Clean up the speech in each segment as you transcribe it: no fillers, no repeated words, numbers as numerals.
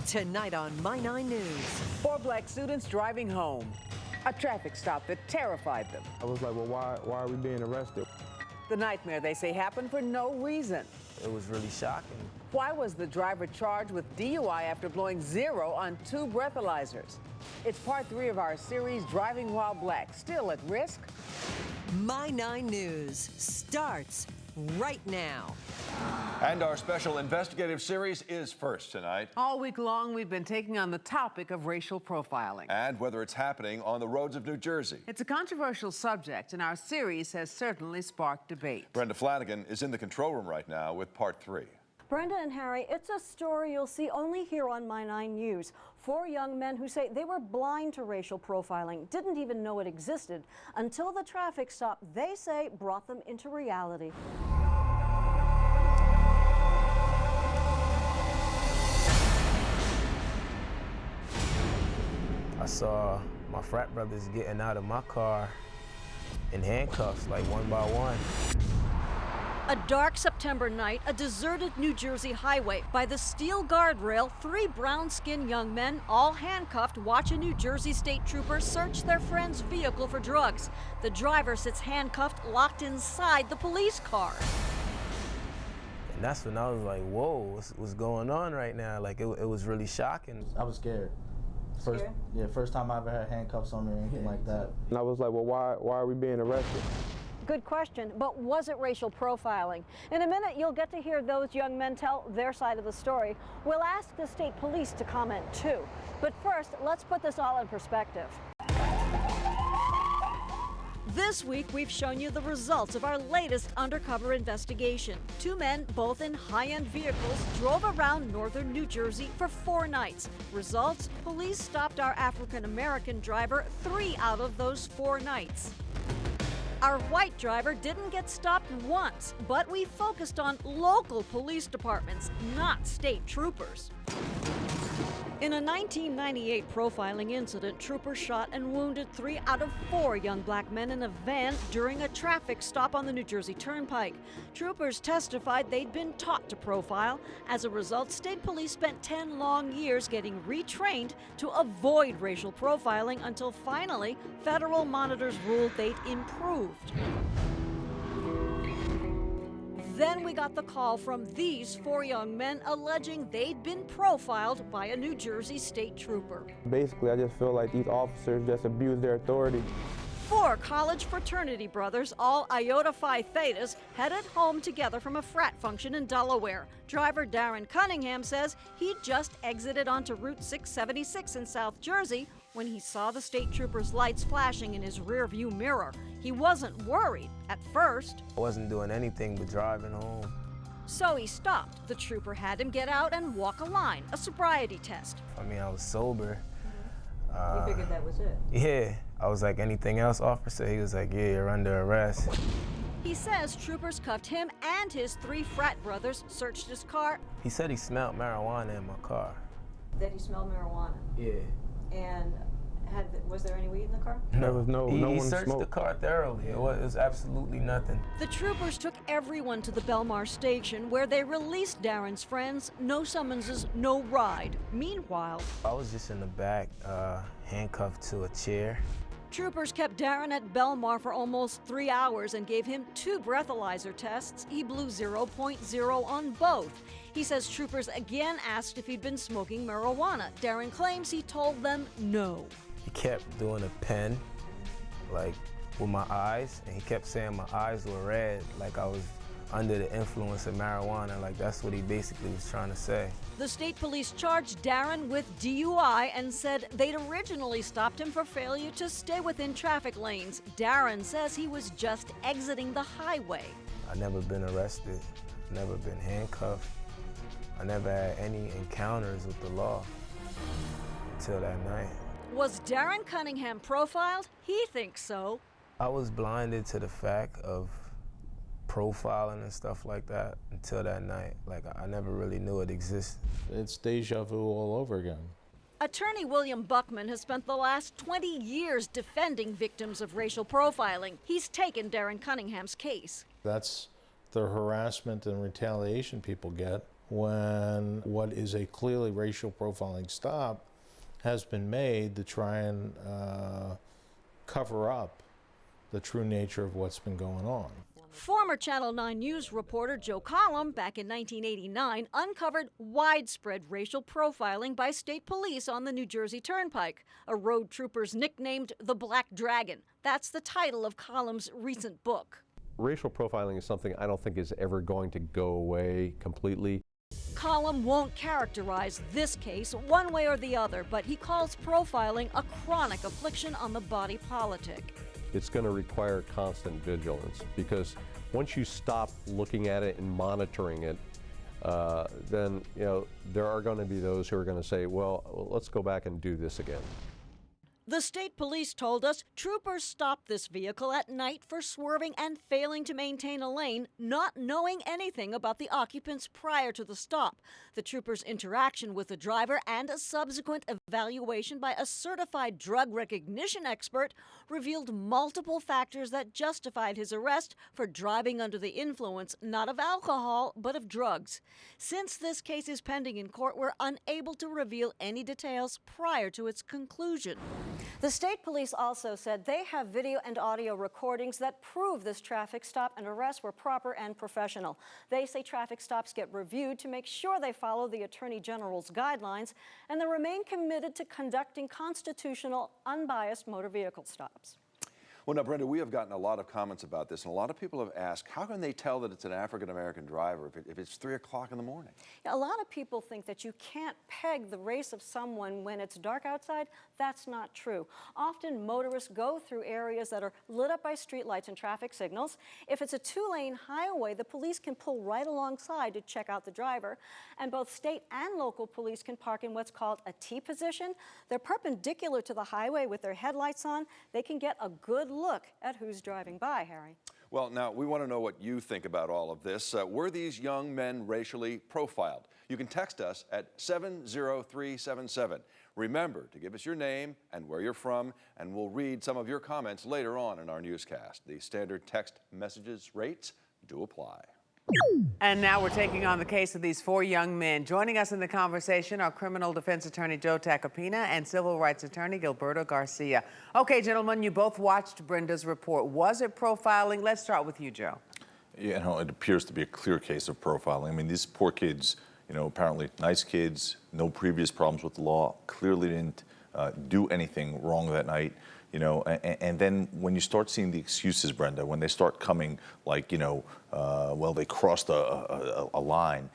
Tonight on My 9 News. 4 black students driving home. A traffic stop that terrified them. I was like, well, why are we being arrested? The nightmare, they say, happened for no reason. It was really shocking. Why was the driver charged with DUI after blowing 0 on 2 breathalyzers? It's part 3 of our series, Driving While Black. Still at risk? My 9 News starts right now. And our special investigative series is first tonight. All week long, we've been taking on the topic of racial profiling. And whether it's happening on the roads of New Jersey. It's a controversial subject, and our series has certainly sparked debate. Brenda Flanagan is in the control room right now with part 3. Brenda and Harry, it's a story you'll see only here on My 9 News. 4 young men who say they were blind to racial profiling, didn't even know it existed, until the traffic stop, they say, brought them into reality. I saw my frat brothers getting out of my car in handcuffs, like one by one. A dark September night, a deserted New Jersey highway. By the steel guardrail, 3 brown-skinned young men, all handcuffed, watch a New Jersey state trooper search their friend's vehicle for drugs. The driver sits handcuffed, locked inside the police car. And that's when I was like, whoa, what's going on right now? Like, it was really shocking. I was scared. First time I ever had handcuffs on me or anything like that. And I was like, well, why are we being arrested? Good question, but was it racial profiling? In a minute, you'll get to hear those young men tell their side of the story. We'll ask the state police to comment too. But first, let's put this all in perspective. This week, we've shown you the results of our latest undercover investigation. 2 men, both in high-end vehicles, drove around northern New Jersey for 4 nights. Results, police stopped our African-American driver 3 out of those 4 nights. Our white driver didn't get stopped once, but we focused on local police departments, not state troopers. In a 1998 profiling incident, troopers shot and wounded 3 out of 4 young black men in a van during a traffic stop on the New Jersey Turnpike. Troopers testified they'd been taught to profile. As a result, state police spent 10 long years getting retrained to avoid racial profiling until finally federal monitors ruled they'd improved. Then we got the call from these 4 young men alleging they'd been profiled by a New Jersey state trooper. Basically, I just feel like these officers just abuse their authority. 4 college fraternity brothers, all Iota Phi Thetas, headed home together from a frat function in Delaware. Driver Darren Cunningham says he just exited onto Route 676 in South Jersey when he saw the state trooper's lights flashing in his rearview mirror. He wasn't worried at first. I wasn't doing anything but driving home. So he stopped. The trooper had him get out and walk a line, a sobriety test. I mean, I was sober. You figured that was it? Yeah. I was like, anything else, officer? He was like, yeah, you're under arrest. He says troopers cuffed him and his 3 frat brothers, searched his car. He said he smelled marijuana in my car. That he smelled marijuana? Yeah. And was there any weed in the car? There was no one searched smoked the car thoroughly. It was absolutely nothing. The troopers took everyone to the Belmar station where they released Darren's friends. No summonses, no ride. Meanwhile, I was just in the back, handcuffed to a chair. Troopers kept Darren at Belmar for almost 3 hours and gave him 2 breathalyzer tests. He blew 0.0 on both. He says troopers again asked if he'd been smoking marijuana. Darren claims he told them no. He kept doing a pen, like with my eyes, and he kept saying my eyes were red, like I was under the influence of marijuana. Like that's what he basically was trying to say. The state police charged Darren with DUI and said they'd originally stopped him for failure to stay within traffic lanes. Darren says he was just exiting the highway. I never been arrested, never been handcuffed. I never had any encounters with the law until that night. Was Darren Cunningham profiled? He thinks so. I was blinded to the fact of profiling and stuff like that until that night. Like, I never really knew it existed. It's deja vu all over again. Attorney William Buckman has spent the last 20 years defending victims of racial profiling. He's taken Darren Cunningham's case. That's the harassment and retaliation people get when what is a clearly racial profiling stop has been made to try and cover up the true nature of what's been going on. Former Channel 9 News reporter Joe Collum, back in 1989, uncovered widespread racial profiling by state police on the New Jersey Turnpike. A road troopers nicknamed the Black Dragon. That's the title of Collum's recent book. Racial profiling is something I don't think is ever going to go away completely. Collum won't characterize this case one way or the other, but he calls profiling a chronic affliction on the body politic. It's going to require constant vigilance, because once you stop looking at it and monitoring it, then there are going to be those who are going to say, well, let's go back and do this again. The state police told us troopers stopped this vehicle at night for swerving and failing to maintain a lane, not knowing anything about the occupants prior to the stop. The troopers' interaction with the driver and a subsequent evaluation by a certified drug recognition expert revealed multiple factors that justified his arrest for driving under the influence not of alcohol but of drugs. Since this case is pending in court, we're unable to reveal any details prior to its conclusion. The state police also said they have video and audio recordings that prove this traffic stop and arrest were proper and professional. They say traffic stops get reviewed to make sure they follow the Attorney General's guidelines, and they remain committed to conducting constitutional, unbiased motor vehicle stops. Well, now, Brenda, we have gotten a lot of comments about this, and a lot of people have asked, how can they tell that it's an African-American driver if it's 3 o'clock in the morning? A lot of people think that you can't peg the race of someone when it's dark outside. That's not true. Often motorists go through areas that are lit up by streetlights and traffic signals. If it's a 2-lane highway, the police can pull right alongside to check out the driver, and both state and local police can park in what's called a T position. They're perpendicular to the highway with their headlights on. They can get a good look at who's driving by, Harry. Well, now, we want to know what you think about all of this. Were these young men racially profiled? You can text us at 70377. Remember to give us your name and where you're from, and we'll read some of your comments later on in our newscast. The standard text messages rates do apply. And now we're taking on the case of these 4 young men. Joining us in the conversation are criminal defense attorney Joe Tacopina and civil rights attorney Gilberto Garcia. Okay, gentlemen, you both watched Brenda's report. Was it profiling? Let's start with you, Joe. Yeah, it appears to be a clear case of profiling. I mean, these poor kids, apparently nice kids, no previous problems with the law, clearly didn't do anything wrong that night. And then when you start seeing the excuses, Brenda, when they start coming like, well, they crossed a line.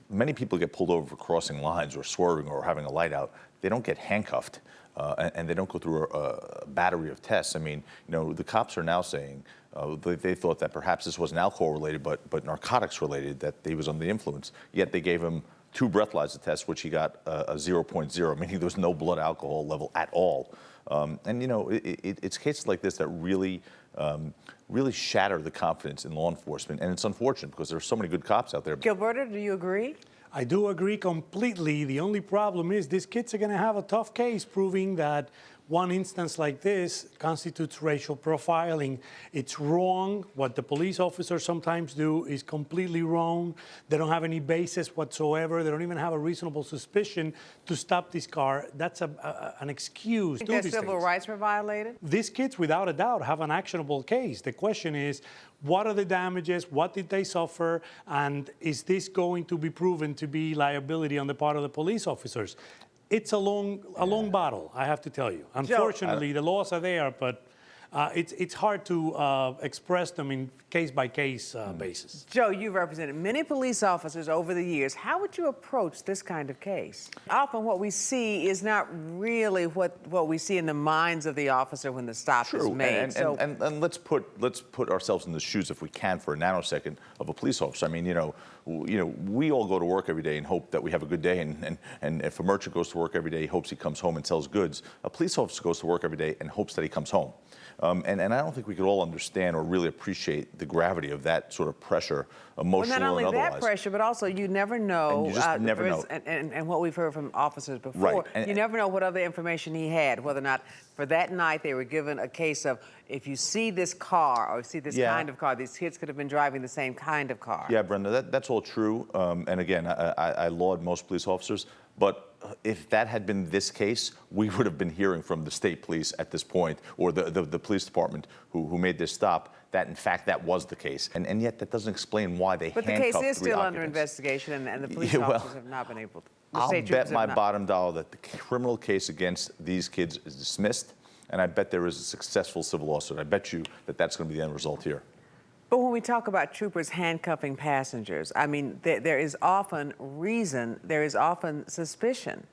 Many people get pulled over for crossing lines or swerving or having a light out. They don't get handcuffed and they don't go through a battery of tests. I mean, the cops are now saying they thought that perhaps this wasn't alcohol related, but narcotics related, that he was under the influence. Yet they gave him 2 breathalyzer tests, which he got a 0.0, meaning there was no blood alcohol level at all. It's cases like this that really shatter the confidence in law enforcement, and it's unfortunate because there are so many good cops out there. Gilberto, do you agree? I do agree completely. The only problem is these kids are going to have a tough case proving that one instance like this constitutes racial profiling. It's wrong. What the police officers sometimes do is completely wrong. They don't have any basis whatsoever. They don't even have a reasonable suspicion to stop this car. That's an excuse. Think their civil rights were violated? These kids, without a doubt, have an actionable case. The question is, what are the damages? What did they suffer? And is this going to be proven to be liability on the part of the police officers? It's a long battle, I have to tell you. Unfortunately, the laws are there, but it's hard to express them in case-by-case basis. Joe, you represented many police officers over the years. How would you approach this kind of case? Often what we see is not really what we see in the minds of the officer when the stop is made. And let's put ourselves in the shoes, if we can, for a nanosecond, of a police officer. I mean, we all go to work every day and hope that we have a good day, and if a merchant goes to work every day, he hopes he comes home and sells goods. A police officer goes to work every day and hopes that he comes home. And I don't think we could all understand or really appreciate the gravity of that sort of pressure, emotional and otherwise. Well, not only that pressure, but also you never know. And you just never know. And what we've heard from officers before, you never know what other information he had, whether or not for that night they were given a case of, if you see this car or see this kind of car, these kids could have been driving the same kind of car. Yeah, Brenda, that's all all true, and again, I laud most police officers, but if that had been this case, we would have been hearing from the state police at this point, or the police department who made this stop, that in fact that was the case. And yet that doesn't explain why they handcuffed 3 occupants. But the case is still under investigation, and the police officers have not been able to. I'll bet my bottom dollar that the criminal case against these kids is dismissed, and I bet there is a successful civil lawsuit. I bet you that that's going to be the end result here. But when we talk about troopers handcuffing passengers, I mean, there is often reason, there is often suspicion,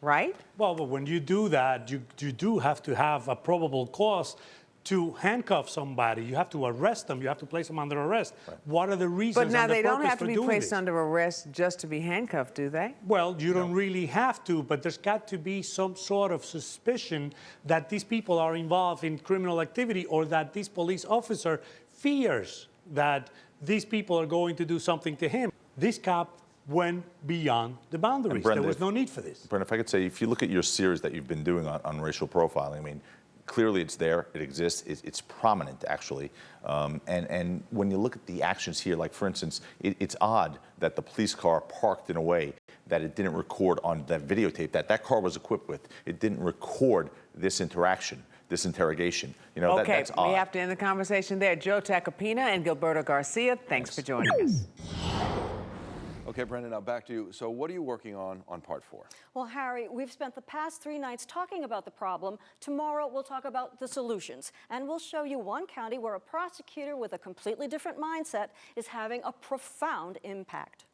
right? Well, but when you do that, you do have to have a probable cause to handcuff somebody. You have to arrest them. You have to place them under arrest. Right. What are the reasons? But now and the they don't have to purpose be for placed doing under arrest just to be handcuffed, do they? Well, you don't really have to, but there's got to be some sort of suspicion that these people are involved in criminal activity, or that this police officer fears that these people are going to do something to him. This cop went beyond the boundaries. Brenda, there was no need for this. Brenda, if I could say, if you look at your series that you've been doing on racial profiling, I mean, clearly it's there, it exists, it's prominent actually. And when you look at the actions here, like for instance, it's odd that the police car parked in a way that it didn't record on that videotape that car was equipped with. It didn't record this interaction, this interrogation. You know, okay, that's odd. We have to end the conversation there. Joe Tacopina and Gilberto Garcia, thanks for joining us. Okay, Brenda, now back to you. So what are you working on part 4? Well, Harry, we've spent the past 3 nights talking about the problem. Tomorrow, we'll talk about the solutions. And we'll show you one county where a prosecutor with a completely different mindset is having a profound impact.